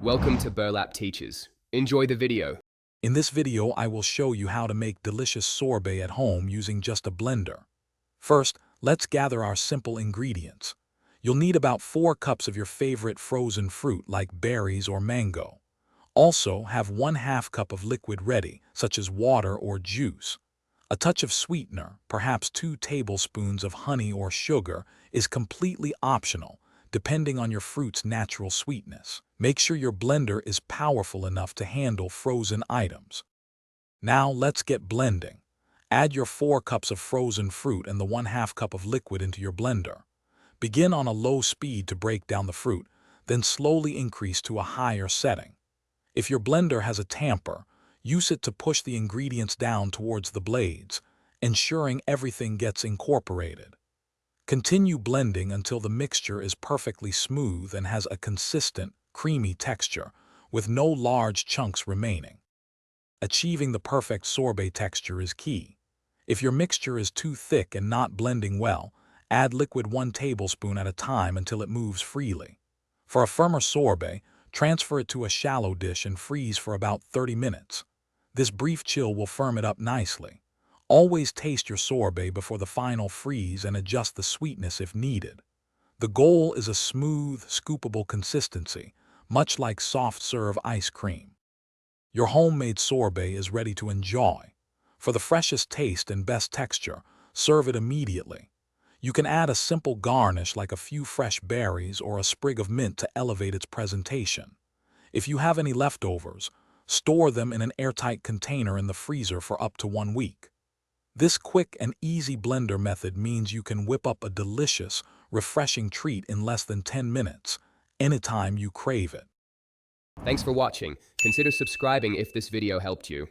Welcome to Burlap Teachers. Enjoy the video. In this video, I will show you how to make delicious sorbet at home using just a blender. First, let's gather our simple ingredients. You'll need about 4 cups of your favorite frozen fruit like berries or mango. Also, have 1/2 cup of liquid ready, such as water or juice. A touch of sweetener, perhaps 2 tablespoons of honey or sugar, is completely optional, depending on your fruit's natural sweetness. Make sure your blender is powerful enough to handle frozen items. Now let's get blending. Add your 4 cups of frozen fruit and the 1/2 cup of liquid into your blender. Begin on a low speed to break down the fruit, then slowly increase to a higher setting. If your blender has a tamper, use it to push the ingredients down towards the blades, ensuring everything gets incorporated. Continue blending until the mixture is perfectly smooth and has a consistent, creamy texture, with no large chunks remaining. Achieving the perfect sorbet texture is key. If your mixture is too thick and not blending well, add liquid 1 tablespoon at a time until it moves freely. For a firmer sorbet, transfer it to a shallow dish and freeze for about 30 minutes. This brief chill will firm it up nicely. Always taste your sorbet before the final freeze and adjust the sweetness if needed. The goal is a smooth, scoopable consistency, much like soft-serve ice cream. Your homemade sorbet is ready to enjoy. For the freshest taste and best texture, serve it immediately. You can add a simple garnish like a few fresh berries or a sprig of mint to elevate its presentation. If you have any leftovers, store them in an airtight container in the freezer for up to 1 week. This quick and easy blender method means you can whip up a delicious, refreshing treat in less than 10 minutes, anytime you crave it. Thanks for watching. Consider subscribing if this video helped you.